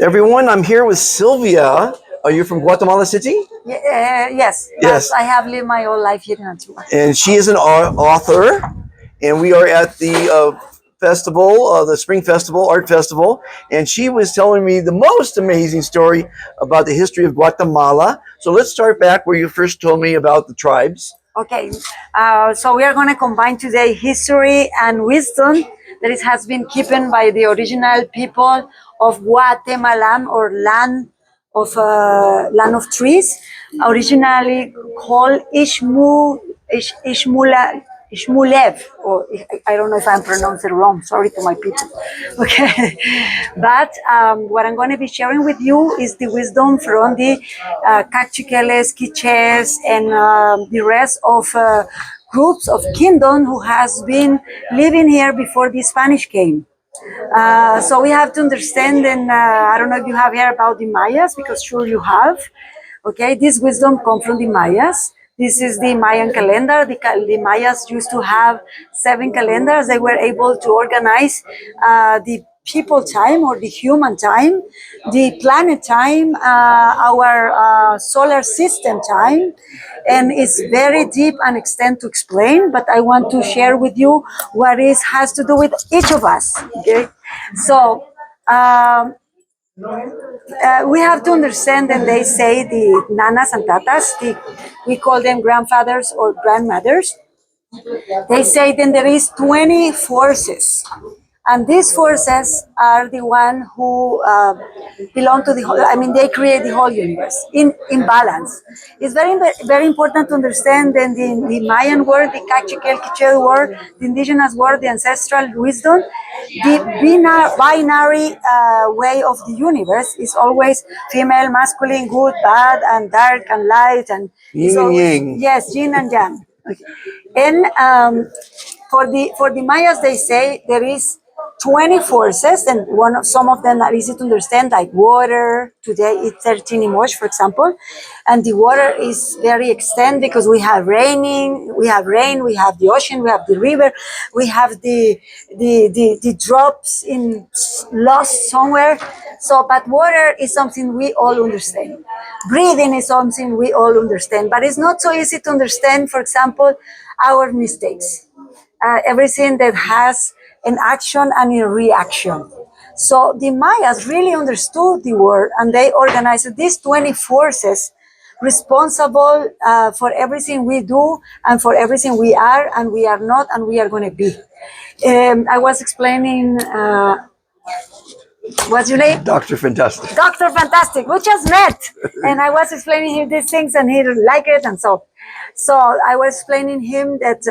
Everyone, I'm here with Sylvia. Are you from Guatemala City? Yes, Yes. I have lived my whole life here in Antigua. And she is an author, and we are at the festival, the Spring Festival, Art Festival, and she was telling me the most amazing story about the history of Guatemala. So let's start back where you first told me about the tribes. Okay, so we are going to combine today history and wisdom that it has been given by the original people of Guatemala, or land of trees, originally called Ishmulev, or I don't know if I'm pronouncing it wrong. Sorry to my people. Okay, but what I'm going to be sharing with you is the wisdom from the Cachiqueles, Quiches, and the rest of groups of kingdom who has been living here before the Spanish came. So we have to understand, and I don't know if you have heard about the Mayas, because sure you have. Okay, this wisdom comes from the Mayas. This is the Mayan calendar. The Mayas used to have 7 calendars. They were able to organize the people time, or the human time, the planet time, our solar system time, and it's very deep and extent to explain. But I want to share with you what is has to do with each of us. Okay, so. We have to understand, and they say the nanas and tatas, we call them grandfathers or grandmothers. They say then there is 20 forces, and these forces are the one who belong to the whole. I mean, they create the whole universe in balance. It's very important to understand that the Mayan world, the Cachiquel Quichel world, the indigenous world, the ancestral wisdom, the binary way of the universe is always female, masculine, good, bad, and dark and light, and Yin and yang. yes, yin and yang. Okay. And for the Mayas, they say there is 20 forces, and some of them are easy to understand, like water. Today it's 13 Imosh, for example, and the water is very extended because we have rain, we have the ocean, we have the river, we have the drops in lost somewhere. So, but water is something we all understand. Breathing is something we all understand, but it's not so easy to understand. For example, our mistakes, everything that has an action and a reaction. So the Mayas really understood the world, and they organized these 20 forces responsible for everything we do and for everything we are and we are not and we are going to be. I was explaining. What's your name? Dr. Fantastic. Dr. Fantastic. We just met, and I was explaining him these things, and he liked it, and so I was explaining him that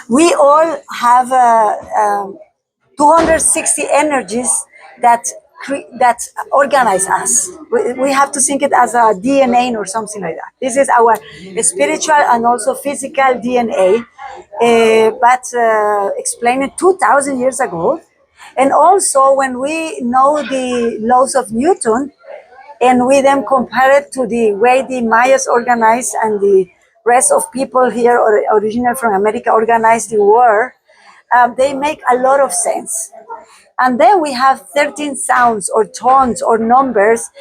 we all have 260 energies that organize us. We have to think it as a DNA or something like that. This is our spiritual and also physical DNA, but explained 2,000 years ago. And also, when we know the laws of Newton, and we then compare it to the way the Mayas organized and the rest of people here, or original from America, organized the world, they make a lot of sense. And then we have 13 sounds or tones or numbers,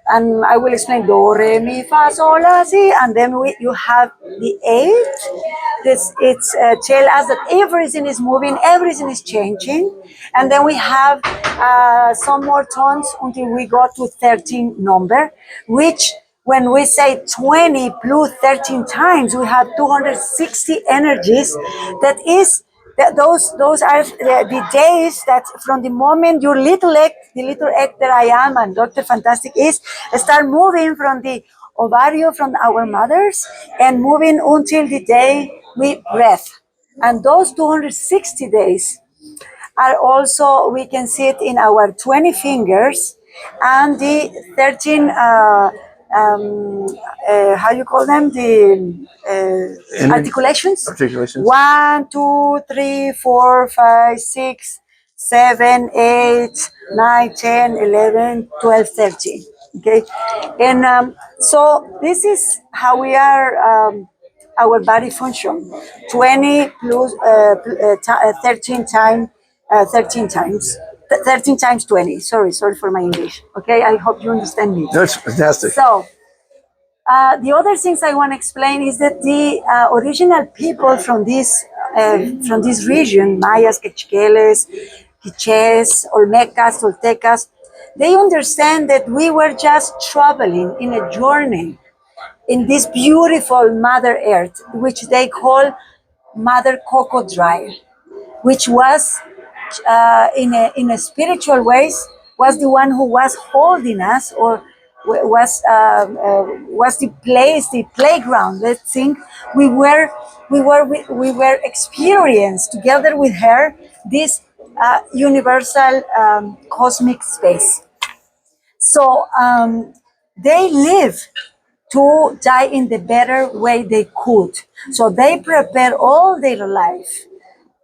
and I will explain do, re, mi, fa, sol, la, si, and then you have the 8. It's tell us that everything is moving, everything is changing, and then we have some more tones until we go to 13 number, which when we say 20 plus 13 times, we have 260 energies. That is those are the days that from the moment your the little egg that I am and Dr. Fantastic is, start moving from the ovario from our mothers and moving until the day we breath. And those 260 days are also, we can see it in our 20 fingers and the 13 how you call them, the articulations. 1, 2, 3, 4, 5, 6, 7, 8, 9, 10, 11, 12, 13. Okay, and so this is how we are. Our body function 20 plus 13 times 13 times 20. Sorry for my English. Okay, I hope you understand me. That's fantastic. So, the other things I want to explain is that the original people from this region, Mayas, Quechiqueles, Quiches, Olmecas, Toltecas, they understand that we were just traveling in a journey in this beautiful Mother Earth, which they call Mother Crocodile, which was in a spiritual ways was the one who was holding us or was the place, the playground. Let's think we were experienced together with her this universal cosmic space. So they live to die in the better way they could. So they prepare all their life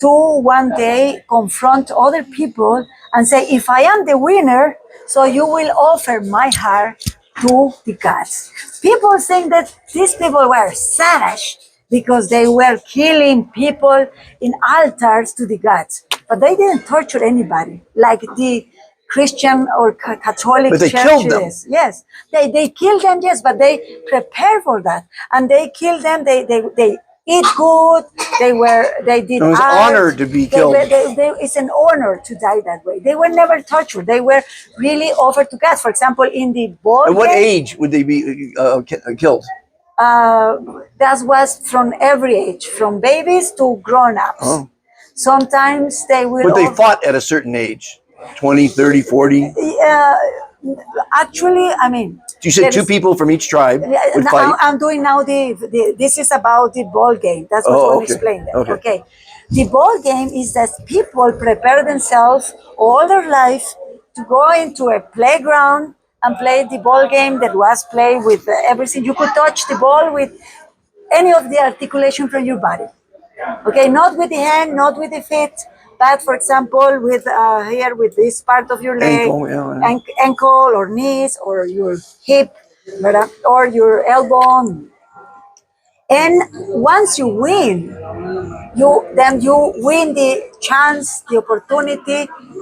to one day confront other people and say, if I am the winner, so you will offer my heart to the gods. People think that these people were savage because they were killing people in altars to the gods, but they didn't torture anybody like the Christian or Catholic But they churches. killed them. Yes, they killed them, yes, but they prepare for that. And they killed them, they eat good, they did It was art. honored to be They killed. it's an honor to die that way. They were never tortured. They were really offered to God. For example, in the ball At what game, age would they be killed? that was from every age, from babies to grown-ups. Oh. Sometimes they will But they offer- fought at a certain age, 20, 30, 40. actually, I mean, You said there two is- people from each tribe would Now, fight. I'm doing now this is about the ball game. That's what I want to explain there. Okay. Okay. The ball game is that people prepare themselves all their life to go into a playground and play the ball game that was played with everything. You could touch the ball with any of the articulation from your body. Okay, not with the hand, not with the feet, but for example, with here with this part of your leg, Ankle, yeah. ankle or knees or your hip, or your elbow. And once you win, you win the chance, the opportunity,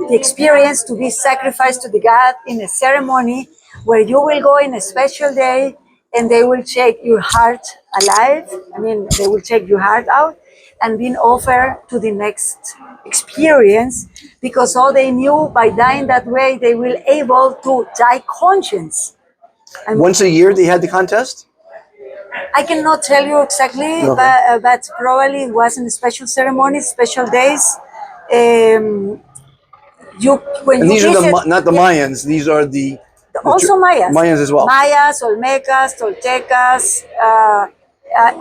the experience to be sacrificed to the God in a ceremony where you will go in a special day and they will take your heart alive. I mean, they will take your heart out and being offered to the next experience because all they knew by dying that way, they will able to die conscious. Once a year they had the contest? I cannot tell you exactly, Okay. but probably it was in special ceremonies, special days. You when And you these are visit, not the Mayans. These are the also Mayas. Mayans as well. Mayas, Olmecas, Toltecas,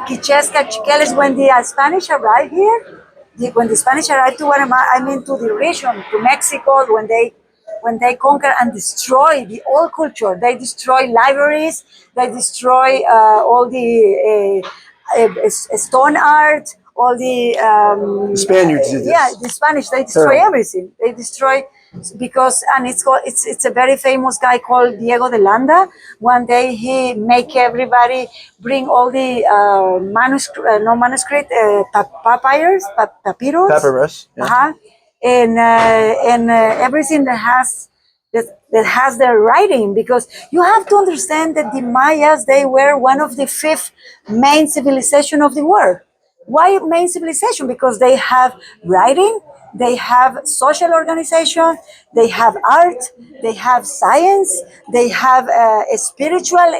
Quiches, Cachiqueles. When the Spanish arrived here, when the Spanish arrived to Guatemala, I mean to the region, to Mexico, when they conquer and destroy the old culture, they destroy libraries, they destroy all the stone art, all the The Spaniards did this. yeah, the Spanish, they destroy Terrible. everything. They destroy because and it's a very famous guy called Diego de Landa. One day he make everybody bring all the manuscript, no manuscript, papyrus, Papyrus. Yeah. uh-huh. And everything that has their writing, because you have to understand that the Mayas, they were one of the 5th main civilization of the world. Why main civilization? Because they have writing, they have social organization, they have art, they have science, they have a spiritual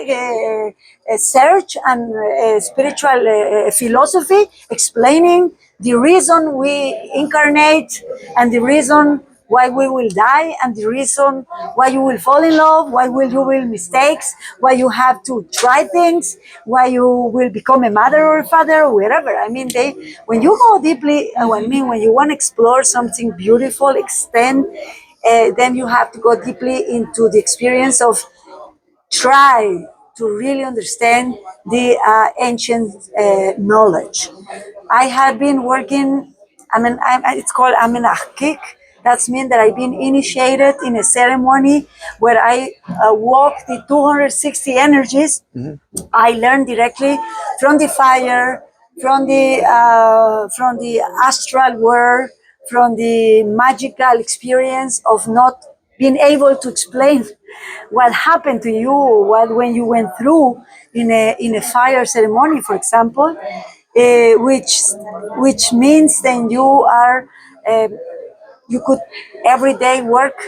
search and spiritual philosophy explaining the reason we incarnate and the reason why we will die and the reason why you will fall in love, why you will mistakes, why you have to try things, why you will become a mother or a father or wherever. I mean, when you go deeply, when you want to explore something beautiful, extend, then you have to go deeply into the experience of try to really understand the ancient knowledge. I have been working, it's called Amenachkik. That means that I've been initiated in a ceremony where I walk the 260 energies. I learn directly from the fire, from the astral world, from the magical experience of not being able to explain what happened to you, what when you went through in a fire ceremony, for example, which means then you are. You could every day work,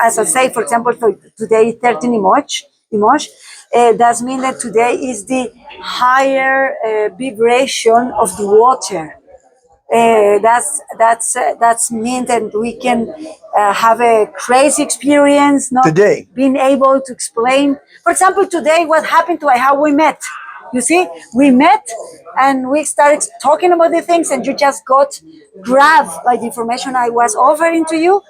as I say, for example, for today 13 Imosh, that means that today is the higher vibration of the water. That's mean that we can have a crazy experience, not Today. being able to explain. For example, today what happened to how we met. You see, we met and we started talking about the things, and you just got grabbed by the information I was offering to you.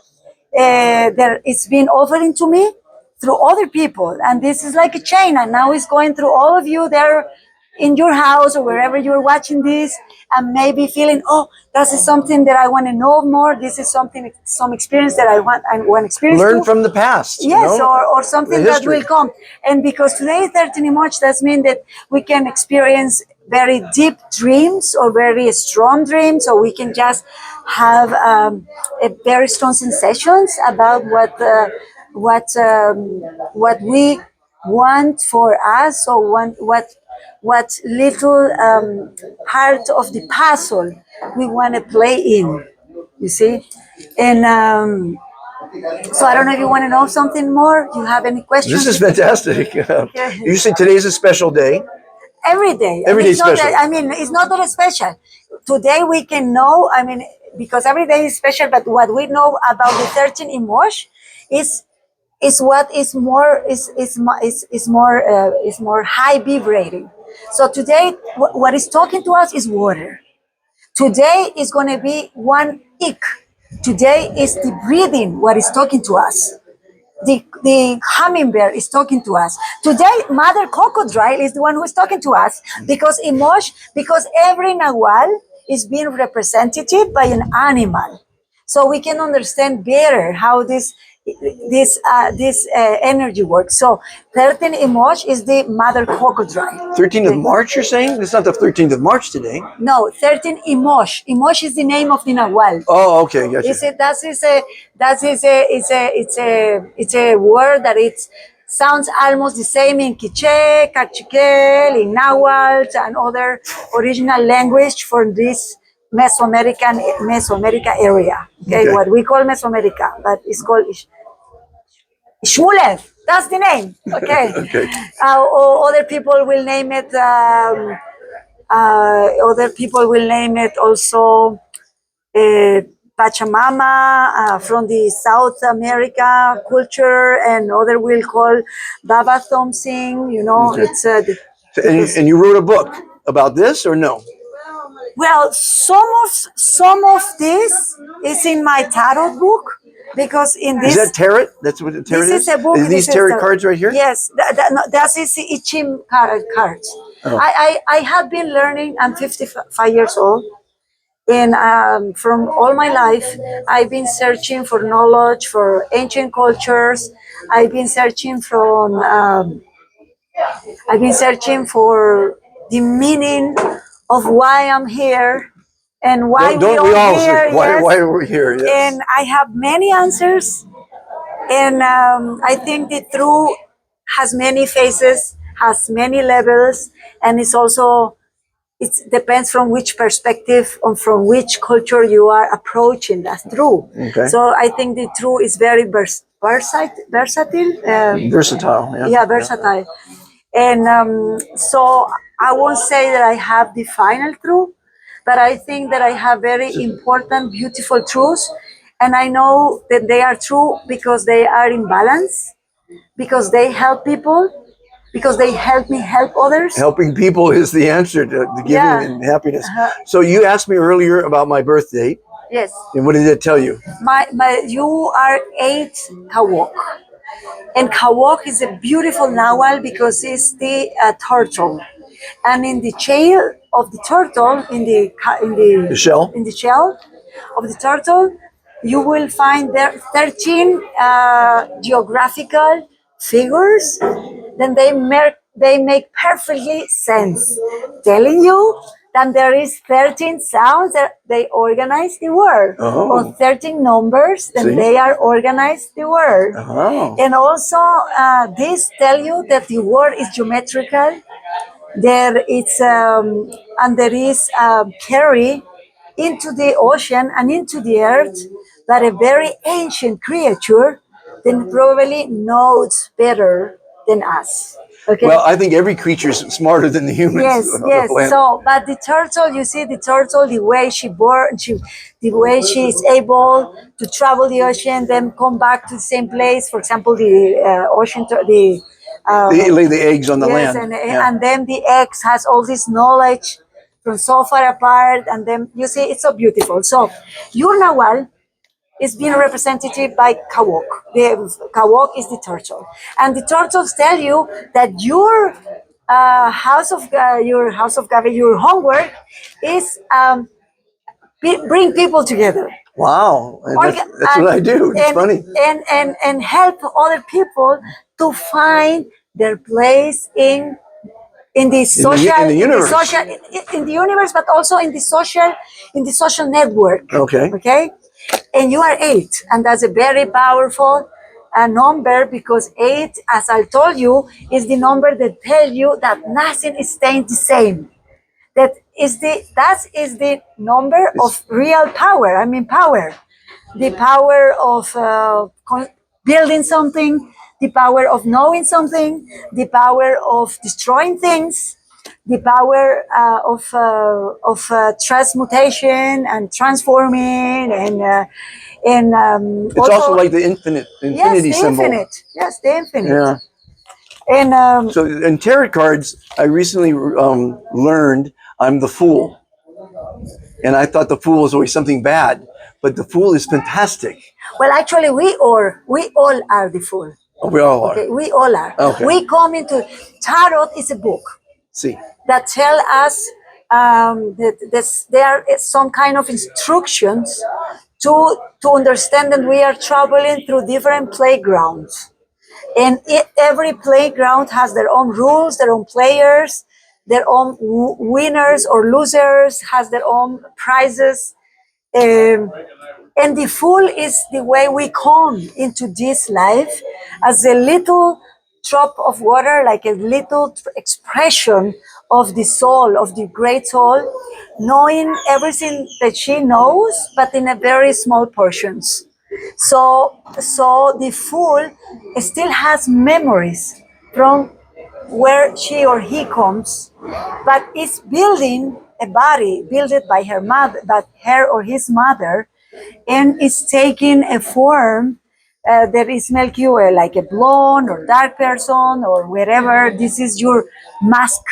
There, it's been offering to me through other people, and this is like a chain, and now it's going through all of you there in your house or wherever you're watching this, and maybe feeling, oh, this is something that I want to know more. This is something, some experience that I want to experience. Learn too. from the past. Yes, or the something that history. will come. And because today is 13 March, that means that we can experience very deep dreams or very strong dreams, or we can just have a very strong sensations about what we want for us, or what little part of the puzzle we want to play in. You see, and. So I don't know if you want to know something more. You have any questions? This is fantastic. You say today's a special day. Every day. Every day it's not special. that, I mean, it's not that special. Today we can know. I mean, because every day is special. But what we know about the 13 emotion is what is more is more high vibrating. So today, what is talking to us is water. Today is going to be one ik. Today is the breathing, what is talking to us. The hummingbird is talking to us. Today, Mother Crocodile is the one who is talking to us because every Nahual is being represented by an animal. So we can understand better how this energy works. So 13 Imosh is the Mother Crocodile. 13th of March, you're saying? It's not the 13th of March today. No, 13 Imosh. Imosh is the name of the Nahual. Oh, okay, gotcha. It's a word that it sounds almost the same in Quiche, Cachiquel, in Nahuatl, and other original language for this Mesoamerica area. Okay, what we call Mesoamerica, but it's called Shmulev. That's the name. Okay. Okay. Or other people will name it. Other people will name it also Pachamama from the South America culture, and other will call Baba Thompson. You know, Okay. it's And you wrote a book about this, or no? well, some of this is in my tarot book, because in this Is that tarot? That's what the tarot this is a book. These This is tarot the- cards right here? Yes, that is the I Ching cards. Oh. I have been learning. I'm 55 years old, and from all my life, I've been searching for knowledge for ancient cultures. I've been searching I've been searching for the meaning of why I'm here and why Don't we we all? here. Yes. Why are we here? Yes. And I have many answers, and I think the truth has many faces, has many levels, and it depends from which perspective or from which culture you are approaching that truth. Okay. So I think the truth is very versatile. Versatile. Yeah. Yeah, versatile. And so I won't say that I have the final truth, but I think that I have very important, beautiful truths. And I know that they are true because they are in balance, because they help people, because they help me help others. Helping people is the answer to giving Yeah. and happiness. Uh-huh. So you asked me earlier about my birth date, Yes. and what did it tell you? You are 8 Kawok. And Kawok is a beautiful Nahual because it's the turtle. And in the tail of the turtle, The shell? in the shell of the turtle, you will find there 13 geographical figures. Then they make perfectly sense, telling you then there is 13 sounds that they organize the word, Oh. or 13 numbers, then See? they are organized the word. Oh. And also, this tell you that the word is geometrical. There it's and there is carry into the ocean and into the earth, but a very ancient creature then probably knows better than us. Okay. Well, I think every creature is smarter than the humans. Yes, on the yes. planet. So, but the turtle, you see, the turtle, the way she born, the way she is able to travel the ocean, then come back to the same place. For example, the ocean, the They lay the eggs on the yes, land. Yeah. and then the eggs has all this knowledge from so far apart, and then you see, it's so beautiful. So, your Nawal is being represented by Kawok. The Kawok is the turtle, and the turtles tell you that your your house of Gavi, your homework is bring people together. Wow. And that's Orga- what I do. It's and, funny. and help other people to find their place in the social in the universe. in the universe, but also in the social network. Okay. Okay, and you are 8, and that's a very powerful number, because 8, as I told you, is the number that tell you that nothing is staying the same. That is the number of real power. I mean, power, the power of building something, the power of knowing something, the power of destroying things, the power of transmutation and transforming, and It's also like the infinity yes, the symbol. infinite. Yes, the infinite. Yeah. And So in tarot cards, I recently learned I'm the fool. And I thought the fool was always something bad, but the fool is fantastic. well, actually, we all are the fool. Oh, we all are. Okay, we all are. Okay. We come into tarot is a book See. that tell us that there is some kind of instructions to understand that we are traveling through different playgrounds, and every playground has their own rules, their own players, their own winners or losers, has their own prizes. Um, and the fool is the way we come into this life as a little drop of water, like a little expression of the soul, of the great soul, knowing everything that she knows, but in a very small portions. So the fool still has memories from where she or he comes, but is building a body built by her mother, but her or his mother, and is taking a form that is make you like a blonde or dark person or wherever. This is your mask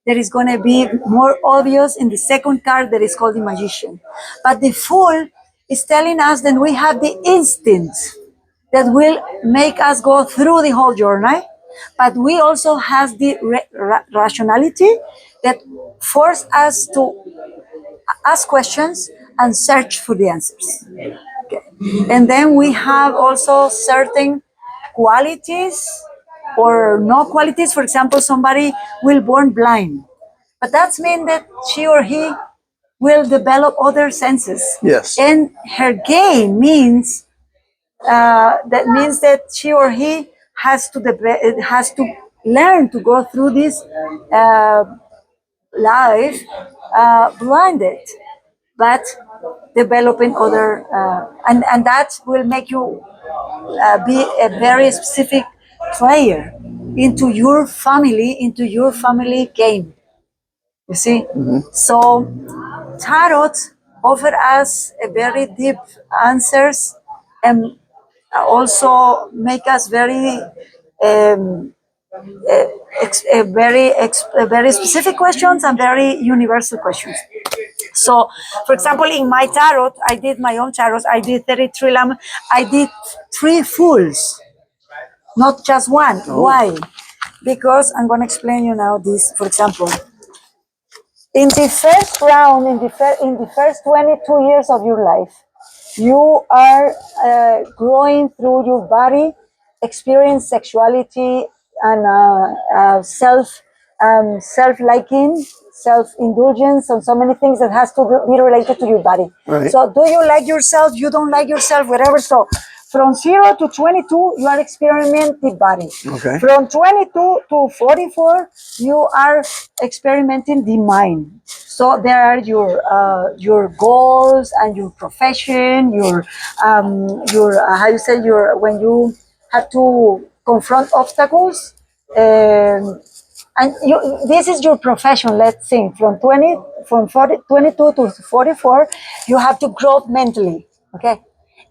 that is going to be more obvious in the second card that is called the magician. But the fool is telling us that we have the instincts that will make us go through the whole journey, but we also have the rationality that force us to ask questions and search for the answers. Okay. And then we have also certain qualities or no qualities. For example, somebody will born blind, but that's mean that she or he will develop other senses. Yes. And her game means that means that she or he has to learn to go through this life blinded, but developing other and that will make you be a very specific player into your family game. You see, so tarot offer us a very deep answers, and also make us very very specific questions and very universal questions. So, for example, in my tarot, I did my own tarot. I did 33 lamb. I did 3 fools, not just one. Why? Because I'm going to explain you now this. For example, in the first round, in the first 22 years of your life, you are growing through your body, experience sexuality and self liking, self-indulgence and so many things that has to be related to your body. Right. So do you like yourself? You don't like yourself, whatever. So from 0 to 22, you are experimenting the body. Okay. From 22 to 44, you are experimenting the mind. So there are your goals and your profession, your how you say your when you have to confront obstacles. And this is your profession. Let's think from 22 to 44, you have to grow mentally. Okay.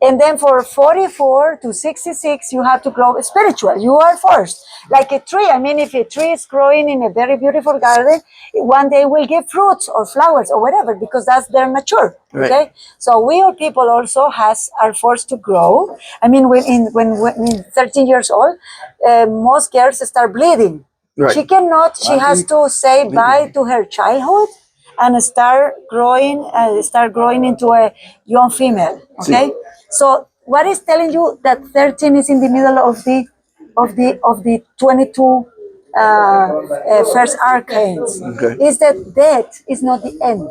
And then for 44 to 66, you have to grow spiritual. You are first. Like a tree. I mean, if a tree is growing in a very beautiful garden, one day will give fruits or flowers or whatever, because that's their mature. Right. Okay. So we are people also are forced to grow. I mean, when 13 years old, most girls start bleeding. Right. She has to say bye to her childhood and start growing into a young female. Okay. So what is telling you that 13 is in the middle of the 22 first arcanes? Okay. Is that death is not the end.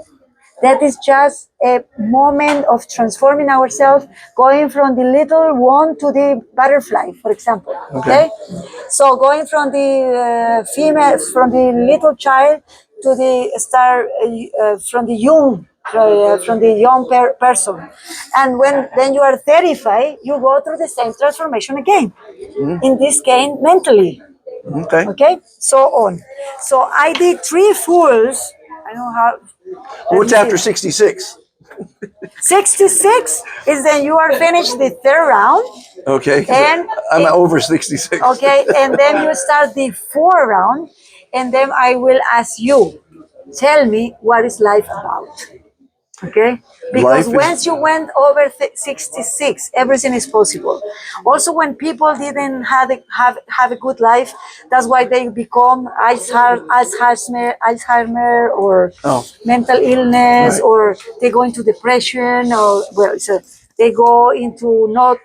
That is just a moment of transforming ourselves, going from the little one to the butterfly, for example. Okay? So going from the female, from the little child to the star, from the young person. And when then you are 35, you go through the same transformation again. In this case, mentally. Okay. Okay? So on. So I did 3 fools. I know how. What's after 66? 66 is then you are finished the third round. Okay. And I'm over 66. okay, and then you start the fourth round, and then I will ask you, tell me what is life about. Okay, because once you went over 66, everything is possible. Also, when people didn't have a good life, that's why they become Alzheimer or mental illness, or they go into depression, or so they go into not.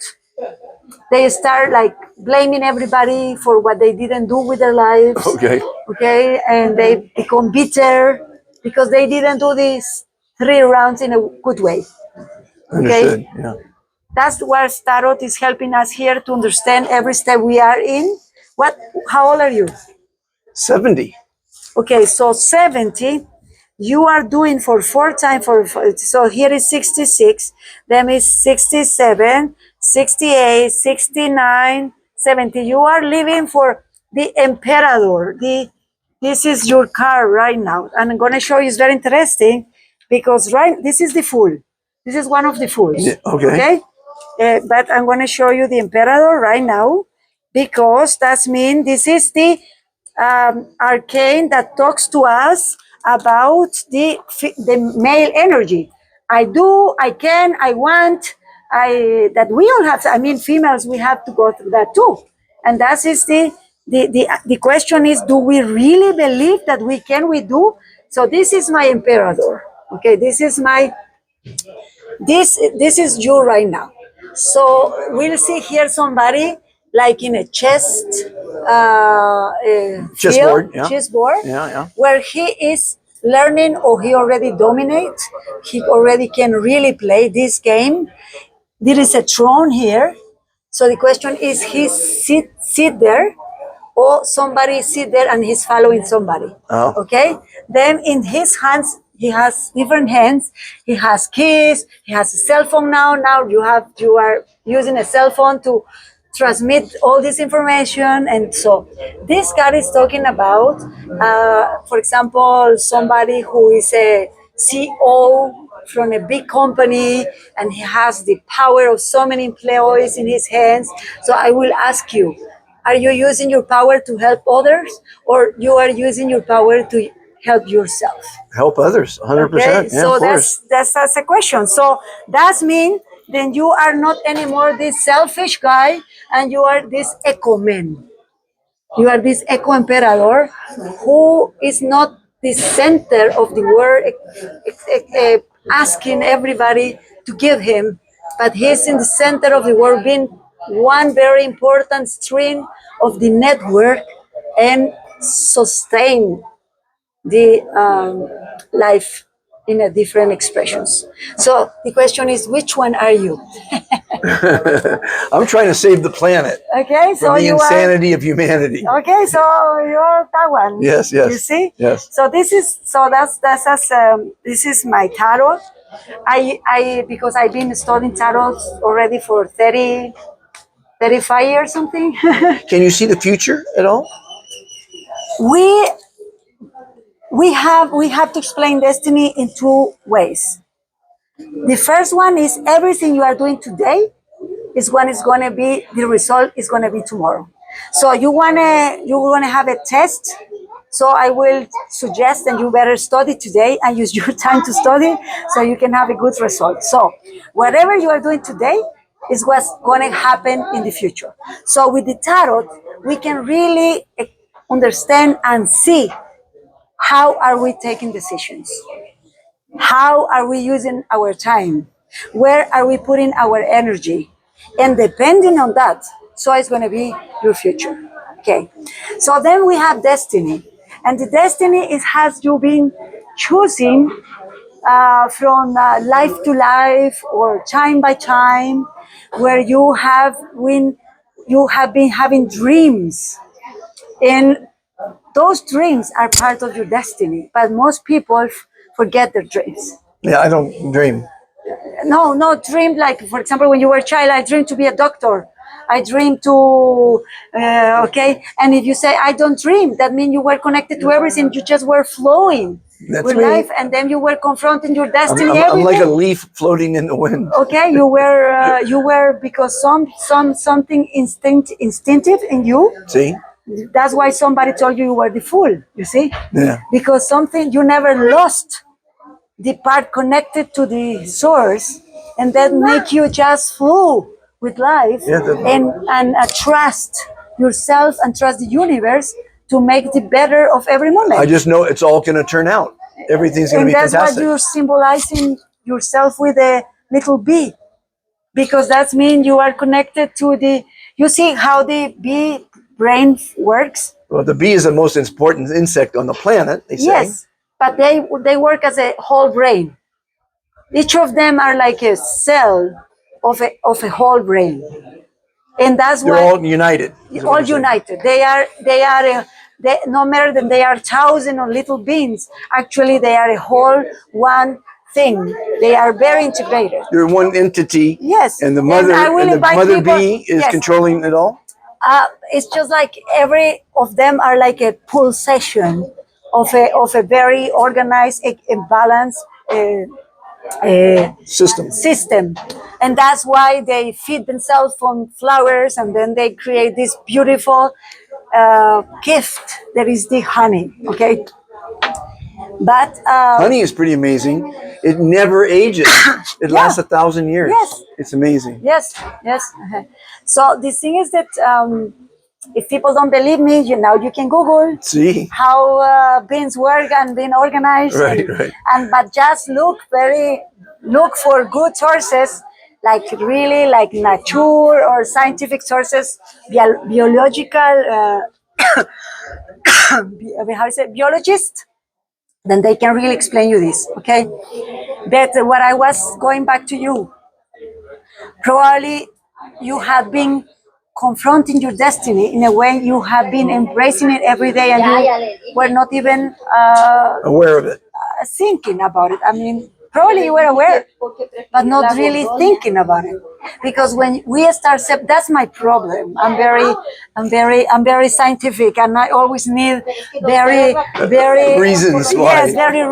They start like blaming everybody for what they didn't do with their lives. Okay. Okay, and they become bitter because they didn't do these 3 rounds in a good way. Okay. Understood. Yeah. That's where Tarot is helping us here to understand every step we are in. How old are you? 70. Okay, so 70, you are doing for 4 times so here is 66, then is 67, 68, 69, 70. You are living for the Emperador. This is your card right now. And I'm gonna show you, it's very interesting because this is the Fool. This is one of the Fools. Yeah, okay. But I'm gonna show you the Emperador right now, because that means this is the arcane that talks to us about the male energy. I do, I can, I want, that we all have. I mean, females, we have to go through that too. And that is the question is, do we really believe that we do? So this is my Emperador. Okay, this is is you right now. So we'll see here somebody like in a chessboard, where he is learning, or he already dominates. He already can really play this game. There is a throne here. So the question is, he sit there, or somebody sit there and he's following somebody. Okay. Then in his hands, he has different hands. He has keys. He has a cell phone now. Now you are using a cell phone to transmit all this information. And so this card is talking about, for example, somebody who is a CEO from a big company, and he has the power of so many employees in his hands. So I will ask you, are you using your power to help others, or you are using your power to help yourself? Help others, 100%. Okay? Yeah, So that's a question. So that means then you are not anymore this selfish guy, and you are this eco man. You are this eco emperador who is not the center of the world, asking everybody to give him, but he's in the center of the world, being one very important string of the network, and sustain the life in a different expressions. So the question is, which one are you? I'm trying to save the planet Okay, so from the you insanity of humanity. are. Okay, so you're that one. Yes, yes. You see. Yes. So that's as this is my tarot. I because I've been studying tarot already for 35 years something. Can you see the future at all? we we have to explain destiny in two ways. The first one is everything you are doing today is when it's going to be the result is going to be tomorrow. So you wanna have a test. So I will suggest that you better study today and use your time to study so you can have a good result. So whatever you are doing today is what's going to happen in the future. So with the tarot, we can really understand and see how are we taking decisions, how are we using our time, where are we putting our energy, and depending on that, so it's going to be your future. Okay, so then we have destiny, and the destiny is has you been choosing from life to life or time by time, where you have been having dreams, and those dreams are part of your destiny, but most people forget their dreams. Yeah, I don't dream. No, not dream like, for example, when you were a child, I dreamed to be a doctor. I dreamed to, okay. And if you say, I don't dream, that means you were connected to everything. You just were flowing That's with me. life. And then you were confronting your I'm, destiny I'm, every I'm like a day. leaf floating in the wind. Okay, you were because something instinctive in you. See? That's why somebody told you were the fool, you see? Yeah. Because something you never lost the part connected to the source, and that make you just flow with life, Yeah, and trust yourself and trust the universe to make the better of every moment. I just know it's all going to turn out. Everything's going to And be that's fantastic. what you're symbolizing yourself with a little bee, because that means you are connected to the, you see how the bee brain works. Well, the bee is the most important insect on the planet, they say. Yes, but they work as a whole brain. Each of them are like a cell of a whole brain, and that's They're why all united. is what all you're saying. united. No matter than they are thousand of little beings. Actually, they are a whole one thing. They are very integrated. They're one entity. Yes, And the and mother I will and the invite mother people- bee is yes. controlling it all. It's just like every of them are like a pulsation of a very organized, balanced System. and that's why they feed themselves from flowers, and then they create this beautiful gift that is the honey. Okay, but Honey is pretty amazing. It never ages. It lasts 1,000 years. Yes. It's amazing. yes. So the thing is that if people don't believe me, you can Google See? how beans work and being organized. Right, right. But just look for good sources, like really like nature or scientific sources, biological, how is it, biologist, then they can really explain you this, okay? But what I was going back to you, probably you have been confronting your destiny in a way, you have been embracing it every day, and you were not even Aware of it. thinking about it. I mean, probably you were aware, but not really thinking about it. Because when we start, that's my problem. I'm very scientific, and I always need very Reasons why. Yes, very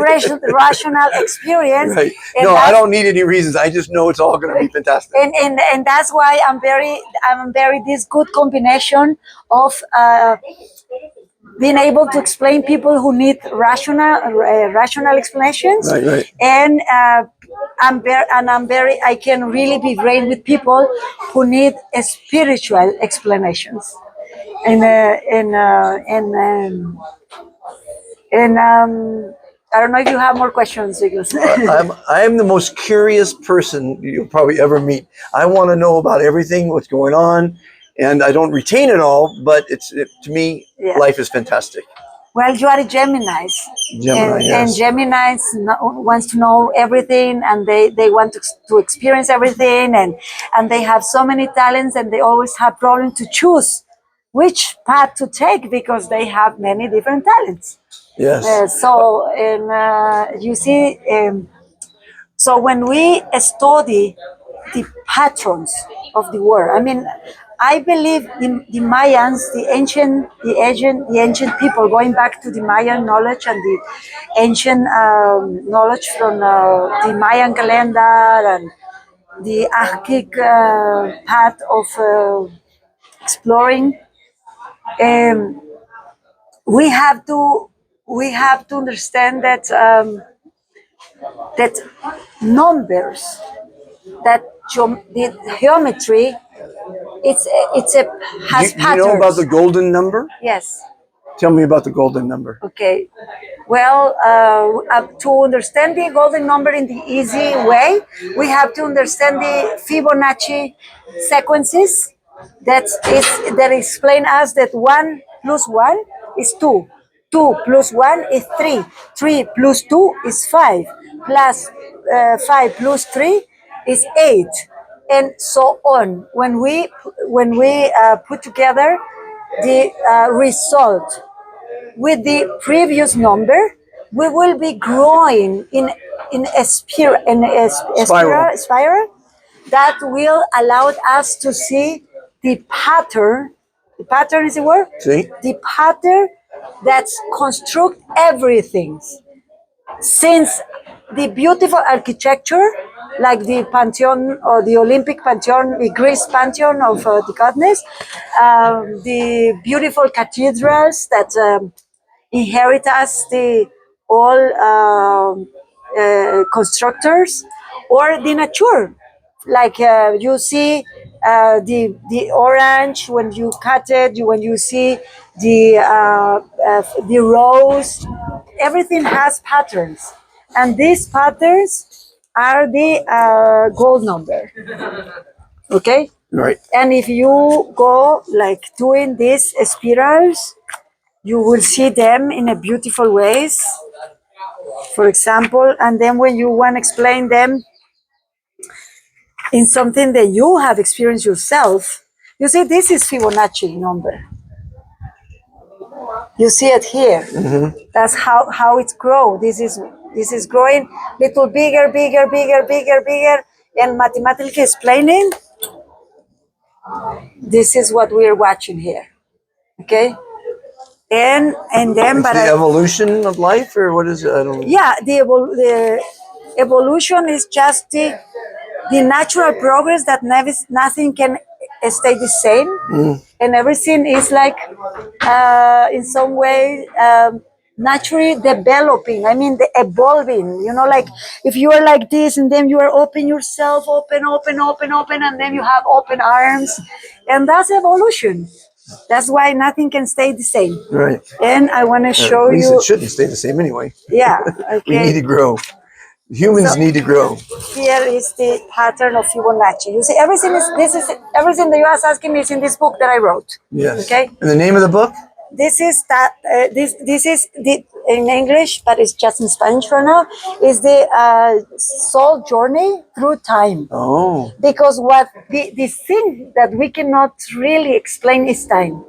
rational experience. Right. And No, I that's- don't need any reasons. I just know it's all going to be fantastic. and that's why I'm very this good combination of being able to explain people who need rational explanations, Right, right. and I can really be great with people who need spiritual explanations, and I don't know if you have more questions, because I'm the most curious person you'll probably ever meet. I want to know about everything, what's going on, and I don't retain it all, but to me, Yeah. life is fantastic. Well, you are Geminis. Gemini, yes. And Geminis wants to know everything, and they want to experience everything, and they have so many talents, and they always have problem to choose which path to take because they have many different talents. Yes. You see, so when we study the patterns of the world, I mean, I believe the Mayans, the ancient people, going back to the Mayan knowledge and the ancient knowledge from the Mayan calendar and the archaic path of exploring. Um, we have to understand that that numbers, that the geometry, it's a has Do you know patterns. about the golden number? Yes. Tell me about the golden number. Okay. Well, to understand the golden number in the easy way, we have to understand the Fibonacci sequences. That explain us that 1 plus 1 is 2. 2 plus 1 is 3. 3 plus 2 is 5. Plus 5 plus 3 is 8, and so on. When we put together the result with the previous number, we will be growing in a spiral that will allow us to see the pattern. The pattern is the word. See? The pattern that construct everything. Since the beautiful architecture, like the Pantheon or the Olympic Pantheon, the Greece Pantheon of the goddess, the beautiful cathedrals that inherit us, the all constructors, or the nature, like you see the orange when you cut it, when you see the rose, everything has patterns, and these patterns are the gold number. Okay. Right. And if you go like doing these spirals, you will see them in a beautiful ways, for example, and then when you want to explain them in something that you have experienced yourself, you see this is Fibonacci number. You see it here. Mm-hmm. That's how it grows. This is growing little bigger, bigger, and mathematically explaining. This is what we are watching here. Okay. And then, It's but the evolution of life, or what is it? I don't know. yeah, the evolution is just the natural progress that nothing can stay the same, and everything is like in some way naturally developing. I mean, the evolving. You know, like if you are like this, and then you are open yourself, open, and then you have open arms, and that's evolution. That's why nothing can stay the same. Right. And I want to show At least you. it shouldn't stay the same anyway. Yeah. We need to Okay. grow. Humans need to grow. Here is the pattern of Fibonacci. You see, everything everything that you are asking me is in this book that I wrote. Yes. Okay. And the name of the book? This is that. This is the in English, but it's just in Spanish right now. Is the soul journey through time. Oh. Because what the thing that we cannot really explain is time,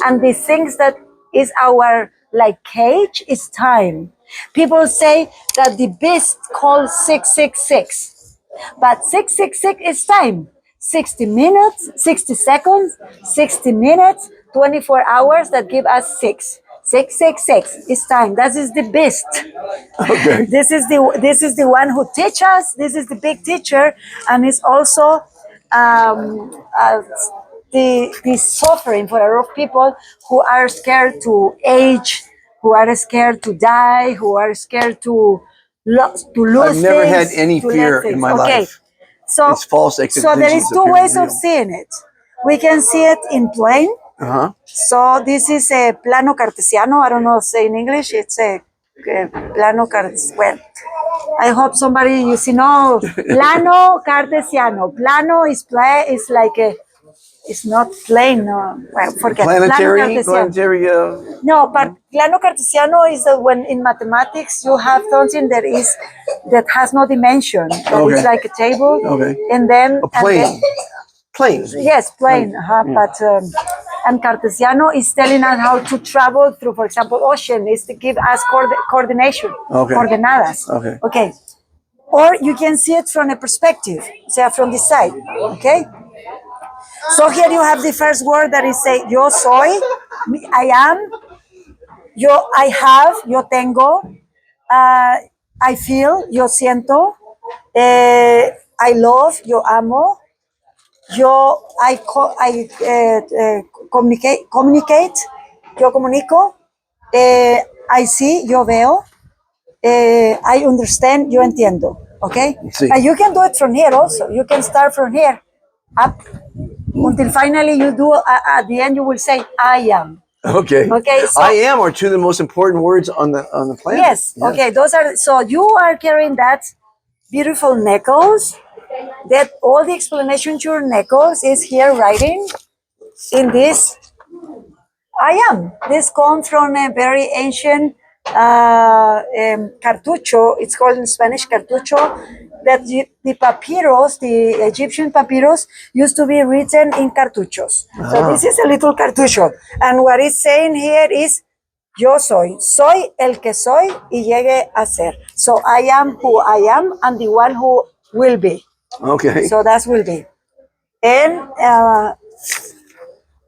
and the things that is our like cage is time. People say that the beast called 666, but 666 is time. 60 minutes, 60 seconds, 60 minutes, 24 hours that give us 6. 666 is time. That is the beast. Okay. This is the one who teaches us. This is the big teacher, and it's also the suffering for a lot of people who are scared to age, who are scared to die, who are scared to lose. I've never had things, any to let fear in things. my Okay. life. So It's false So there expectations is two appear ways of real. seeing it. We can see it in plane. Uh-huh. So this is a plano cartesiano. I don't know if say in English. It's a plano cartesiano. Well, I hope somebody plano cartesiano. Plano is like It's not plane. No, well, forget. Planetary, Plano Cartesiano. planetary. No, but plano cartesiano is the when in mathematics you have something that has no dimension. That Okay. is like a table. Okay. And then A plane. Planes. yes, plane. But and cartesiano is telling us how to travel through, for example, ocean. Is to give us coordination. Okay. Coordenadas. Okay. Okay. Or you can see it from a perspective, say from this side. Okay. So here you have the first word that is say yo soy, I am, yo I have, yo tengo, I feel, yo siento, I love, yo amo, I communicate, yo comunico, I see, yo veo, I understand, yo entiendo. Okay, Sí. and you can do it from here also. You can start from here up until finally you do at the end you will say I am. Okay. Okay, so- I am are two of the most important words on the planet. Yes. Okay, those are so you are carrying that beautiful necklace. That all the explanation to your necklace is here writing in this I am. This comes from a very ancient cartucho. It's called in Spanish cartucho. That the papyrus, the Egyptian papyrus, used to be written in cartuchos. So this is a little cartucho. And what it's saying here is, yo soy el que soy y llegue a ser. So I am who I am and the one who will be. Okay. So that will be. And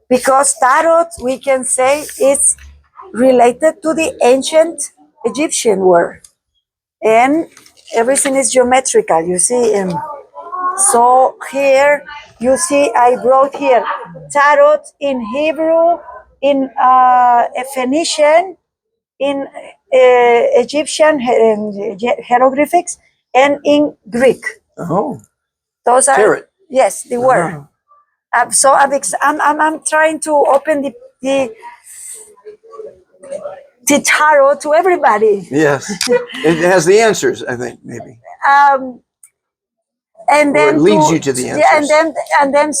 because tarot, we can say, is related to the ancient Egyptian word. And everything is geometrical, you see. So here, you see, I brought here tarot in Hebrew, in Phoenician, in Egyptian hieroglyphics, and in Greek. Oh. Those are Tarot. yes, the word. So I'm trying to open the tarot to everybody. Yes. It has the answers, I think, maybe. And then it leads you to the yeah, answers. and then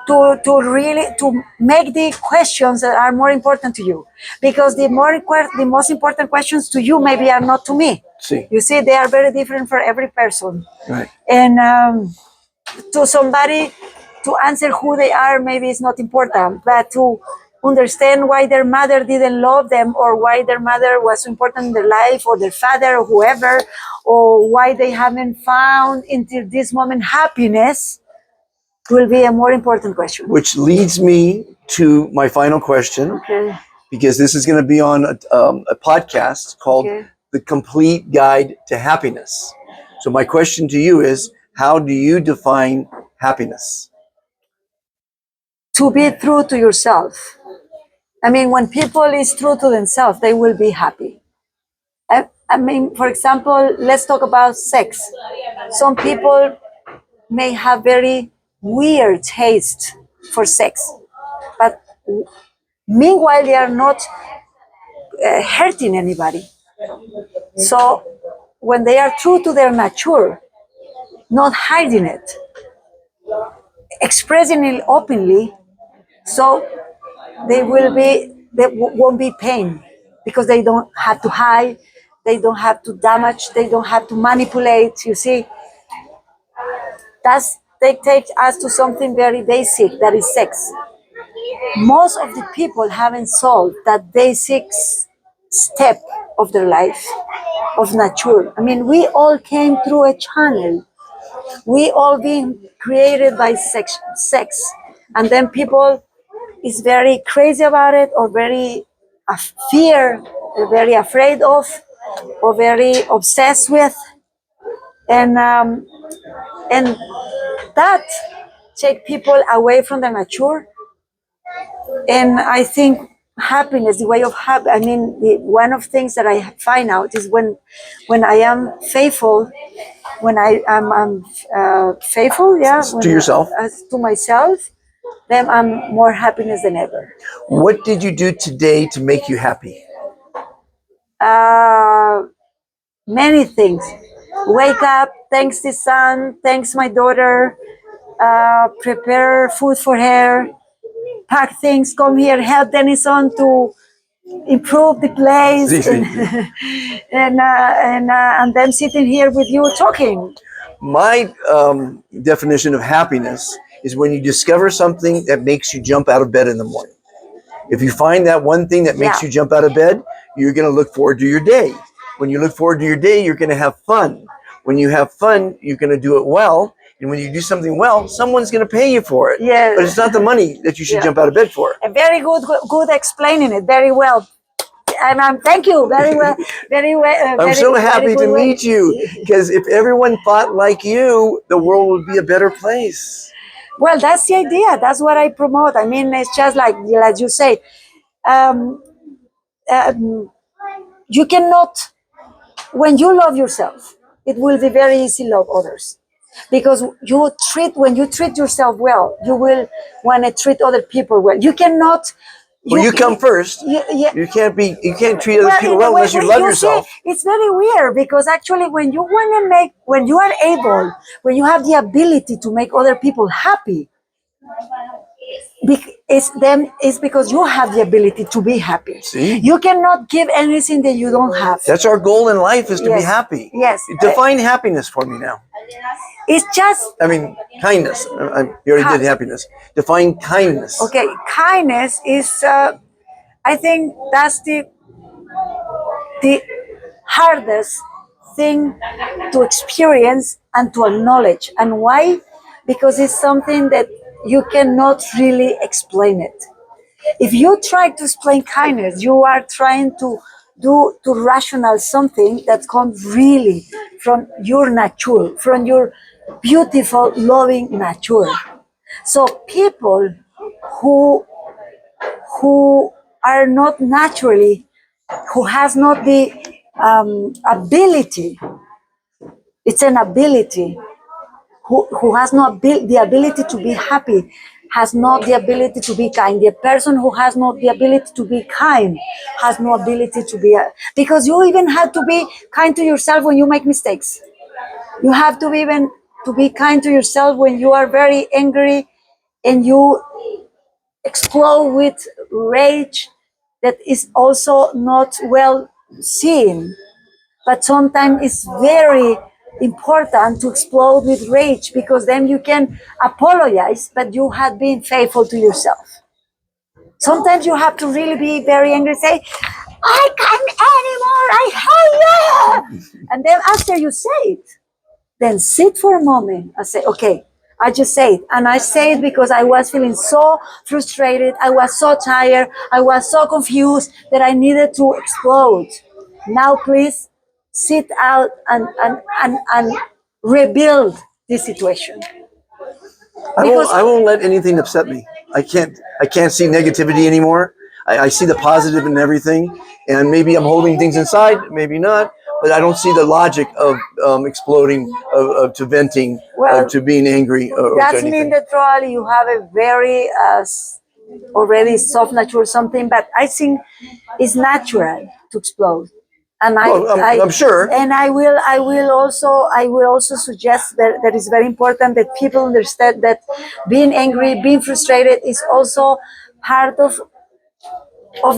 to really to make the questions that are more important to you, because the most important questions to you maybe are not to me. See. You see, they are very different for every person. Right. And to somebody to answer who they are maybe is not important, but to understand why their mother didn't love them, or why their mother was important in their life, or their father, or whoever, or why they haven't found until this moment happiness, will be a more important question. Which leads me to my final question, Okay. because this is going to be on a podcast called Okay. The Complete Guide to Happiness. So my question to you is, how do you define happiness? To be true to yourself. I mean, when people is true to themselves, they will be happy. I mean, for example, let's talk about sex. Some people may have very weird taste for sex, but meanwhile, they are not hurting anybody. So when they are true to their nature, not hiding it, expressing it openly, so there won't be pain, because they don't have to hide, they don't have to damage, they don't have to manipulate. You see, they take us to something very basic, that is sex. Most of the people haven't solved that basic step of their life, of nature. I mean, we all came through a channel. We all been created by sex. And then people is very crazy about it, or very fear, or very afraid of, or very obsessed with. And that take people away from the nature. And I think happiness, the way of happy, I mean, one of the things that I find out is when I am faithful, when I am faithful, yeah, To yourself. To myself, then I'm more happiness than ever. What did you do today to make you happy? Many things. Wake up, thanks the sun, thanks my daughter, prepare food for her, pack things, come here, help Denison to improve the place, See, see. and them sitting here with you talking. My definition of happiness is when you discover something that makes you jump out of bed in the morning. If you find that one thing that makes Yeah. you jump out of bed, you're going to look forward to your day. When you look forward to your day, you're going to have fun. When you have fun, you're going to do it well. And when you do something well, someone's going to pay you for it. Yeah. But it's not the money that you should Yeah. jump out of bed for. Very good explaining it very well. And thank you very well, very well. I'm so happy to meet you because if everyone thought like you, the world would be a better place. Well, that's the idea. That's what I promote. I mean, it's just like you say, um, um, you cannot. When you love yourself, it will be very easy to love others, because when you treat yourself well, you will want to treat other people well. You cannot. Well, you come first. Yeah. You can't treat other people in a well way, unless you when love see, yourself. it's very weird, because actually when you are able, when you have the ability to make other people happy, it's because you have the ability to be happy. See? You cannot give anything that you don't have. That's our goal in life, is to be Yes. happy. Yes. Define happiness for me now. It's just I mean, kindness. You already did happiness. Define kindness. okay. Kindness is, I think, that's the hardest thing to experience and to acknowledge. And why? Because it's something that you cannot really explain it. If you try to explain kindness, you are trying to rational something that comes really from your nature, from your beautiful, loving nature. So people who are not naturally, who has not the ability, it's an ability, who has not the ability to be happy, has not the ability to be kind. The person who has not the ability to be kind has no ability to be, because you even have to be kind to yourself when you make mistakes. You have to even to be kind to yourself when you are very angry and you explode with rage that is also not well seen. But sometimes it's very important to explode with rage, because then you can apologize, but you have been faithful to yourself. Sometimes you have to really be very angry, say, I can't anymore, I hate you. And then after you say it, then sit for a moment and say, okay, I just say it. And I say it because I was feeling so frustrated. I was so tired. I was so confused that I needed to explode. Now, please sit out and rebuild this situation. I won't let anything upset me. I can't see negativity anymore. I see the positive in everything, and maybe I'm holding things inside, maybe not. But I don't see the logic of exploding, to venting, Well, to being angry, or to That anything. means that probably you have a very already soft nature or something, but I think it's natural to explode. And Well, I'm sure. And I will also suggest that it's very important that people understand that being angry, being frustrated is also part of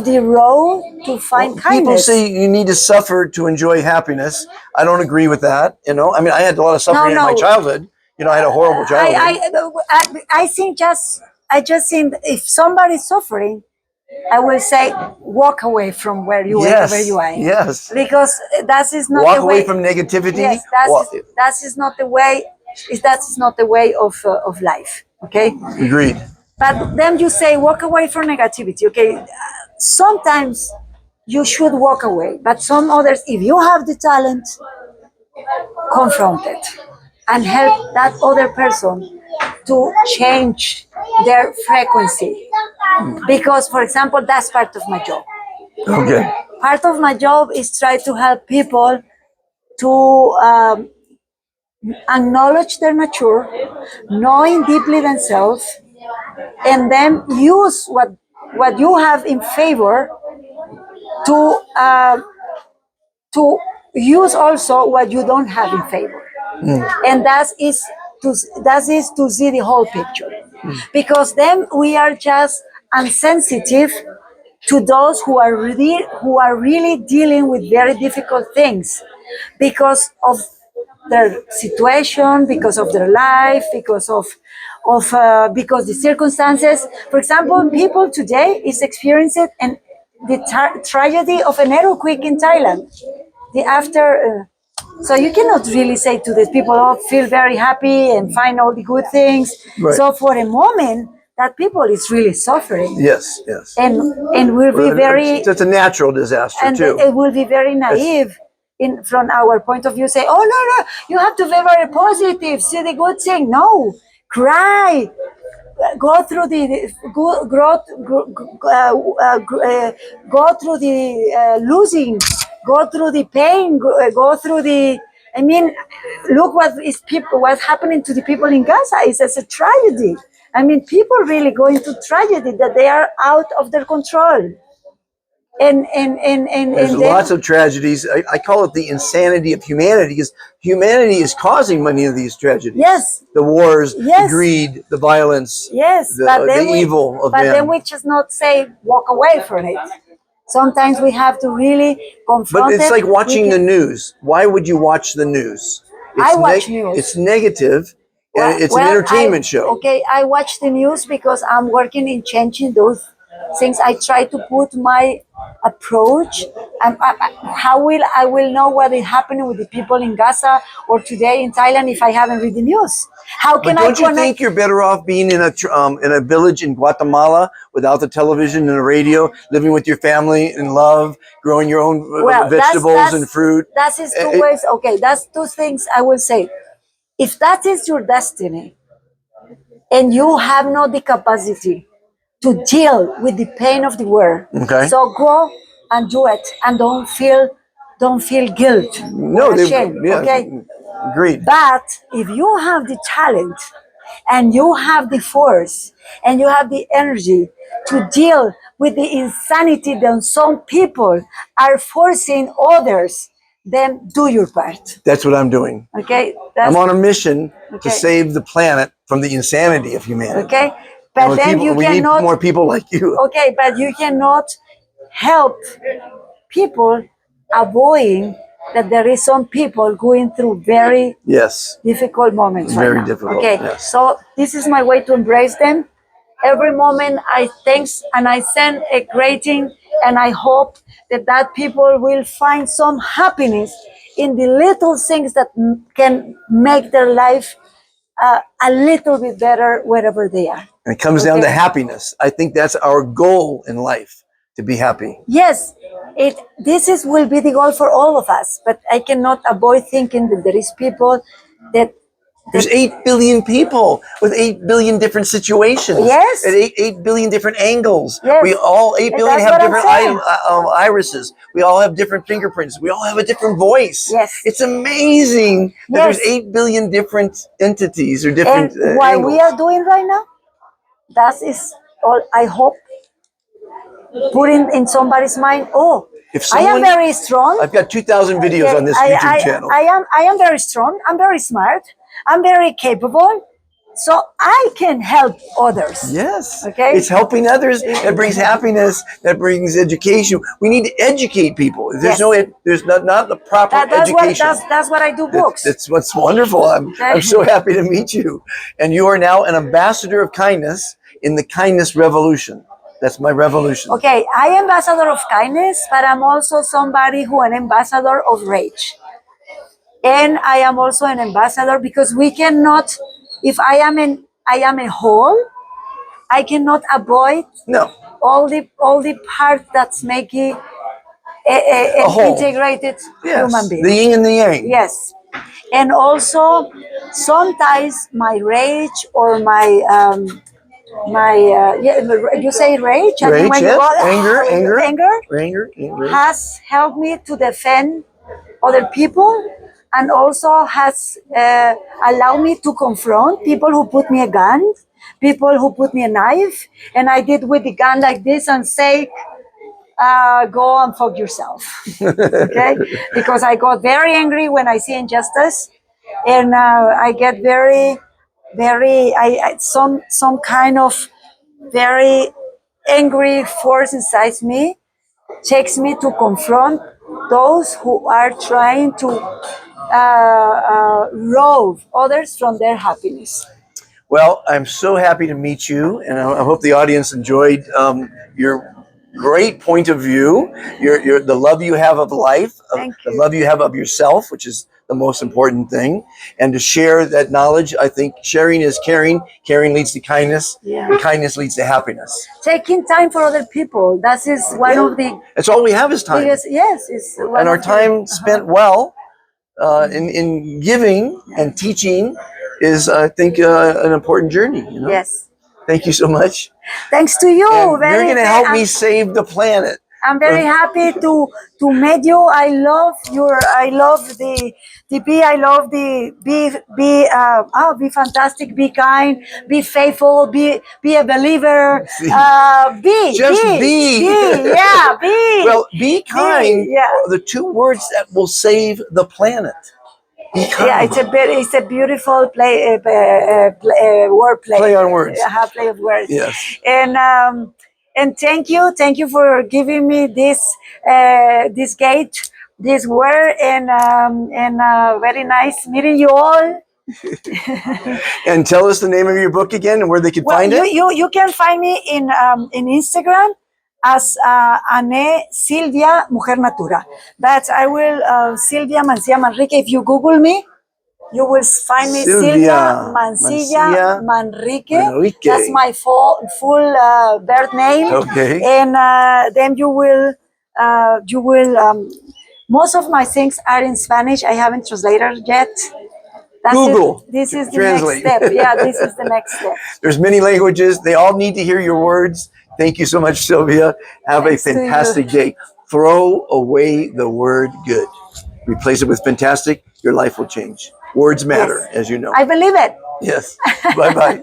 the road to find People kindness. say you need to suffer to enjoy happiness. I don't agree with that. I mean, I had a lot of suffering in my childhood. I had a horrible childhood. I think I just think if somebody's suffering, I will say walk away from wherever you are. Yes. Because that is not Walk the away way. from negativity. Yes, that is not the way. That is not the way of life. Okay. Agreed. But then you say walk away from negativity. Okay. Sometimes you should walk away, but some others, if you have the talent, confront it and help that other person to change their frequency. Because, for example, that's part of my job. Okay. Part of my job is try to help people to acknowledge their nature, knowing deeply themselves, and then use what you have in favor to use also what you don't have in favor. And that is that is to see the whole picture, because then we are just insensitive to those who are really dealing with very difficult things because of their situation, because of their life, because the circumstances. For example, people today is experiencing the tragedy of an earthquake in Thailand. The after. So you cannot really say to these people, "Oh, feel very happy and find all the good things." Right. So for a moment, that people is really suffering, Yes, yes. and will be very, It's a natural disaster and too. it will be very naive in from our point of view. Say, "Oh no, you have to be very positive. See the good thing." No, cry. Go through the go through the losing, go through the pain, go through the. I mean, look what's happening to the people in Gaza. It's a tragedy. I mean, people really go into tragedy that they are out of their control. There's And lots of tragedies. I call it the insanity of humanity, because humanity is causing many of these tragedies. Yes. The wars, Yes. the greed, the violence, yes, the evil of but men. then we just not say walk away from it. Sometimes we have to really confront But it's it. like watching We the can- news. Why would you watch the news? I watch news. It's negative, Well- and it's well, an entertainment show. Okay, I watch the news because I'm working in changing those things. I try to put my approach. I will know what is happening with the people in Gaza or today in Thailand if I haven't read the news? How can But don't I you connect? think you're better off being in a village in Guatemala without the television and the radio, living with your family in love, growing your own vegetables and fruit? That is two It- ways. Okay, that's two things I will say. If that is your destiny, and you have not the capacity to deal with the pain of the world, Okay. so go and do it, and don't feel guilt No, or shame. yeah, Okay. agreed. But if you have the talent and you have the force and you have the energy to deal with the insanity that some people are forcing others, then do your part. That's what I'm doing. Okay? I'm on a mission Okay. to save the planet from the insanity of humanity. Okay? And But with then people, you we need cannot. more people like you. Okay, but you cannot help people avoiding that there is some people going through very Yes. difficult moments right Very now. difficult, Okay, yes. so this is my way to embrace them. Every moment I thanks and I send a greeting, and I hope that people will find some happiness in the little things that can make their life a little bit better wherever they are. And it comes down to Okay. happiness. I think that's our goal in life, to be happy. Yes, will be the goal for all of us, but I cannot avoid thinking that there is people that There's 8 billion people with 8 billion different situations. Yes. At 8 billion different angles. Yes. We all, 8 And billion that's have what I'm different saying. irises. We all have different fingerprints. We all have a different voice. Yes. It's amazing that Yes. there's 8 billion different entities or different and what angles. we are doing right now, that is all I hope putting in somebody's mind. Oh, If I am someone- very strong. I've got 2,000 videos on this I- YouTube I- channel. I am very strong. I'm very smart. I'm very capable. So I can help others. Yes. Okay. It's helping others. That brings happiness. That brings education. We need to educate people. There's Yes. there's not the proper education. That's what I do. Books. That's what's wonderful. I'm so happy to meet you. And you are now an ambassador of kindness in the kindness revolution. That's my revolution. Okay, I am ambassador of kindness, but I'm also somebody who an ambassador of rage. And I am also an ambassador because we cannot, if I am a whole, I cannot avoid No. all the parts that's making A an whole. integrated Yes. human being. The yin and the yang. Yes. And also sometimes my rage or you say rage? I think Rage, when you yes. go, Anger. has helped me to defend other people, and also has allowed me to confront people who put me a gun, people who put me a knife, and I did with the gun like this and say, go and fuck yourself. Okay? Because I got very angry when I see injustice, and I get very very, some kind of very angry force inside me takes me to confront those who are trying to rob others from their happiness. Well, I'm so happy to meet you, and I hope the audience enjoyed your great point of view, your the love you have of life, Thank the you. love you have of yourself, which is the most important thing, and to share that knowledge. I think sharing is caring. Caring leads to kindness, Yeah. and kindness leads to happiness. Taking time for other people. That is one of the That's all we have is time, biggest. Yes, it's one and our of the- time spent well in giving and teaching is, I think, an important journey. You know. Yes. Thank you so much. Thanks to you. And you're going to help me save the planet. I'm very happy to meet you. I love the be. I love the be fantastic, be kind, be faithful, be a believer. Just be. Yeah, be. Well, be kind. Yeah. Are the two words that will save the planet. Be kind. Yeah, it's a beautiful word play. Play on words. Play of words. Yes. And thank you for giving me this this gate, this word, and very nice meeting you all. And tell us the name of your book again and where they can find it. You can find me in Instagram as Anne Silvia Mujer Natura. But I will Silvia Mancilla Manrique. If you Google me, you will find me Silvia Mancilla Manrique. That's my full birth name. Okay. And then you will most of my things are in Spanish. I haven't translated yet. That's Google. This is the Translate. next step. Yeah, this is the next step. There's many languages. They all need to hear your words. Thank you so much, Sylvia. Have Thanks a to you. fantastic day. Throw away the word good. Replace it with fantastic. Your life will change. Words matter, Yes. as you know. I believe it. Yes. Bye-bye.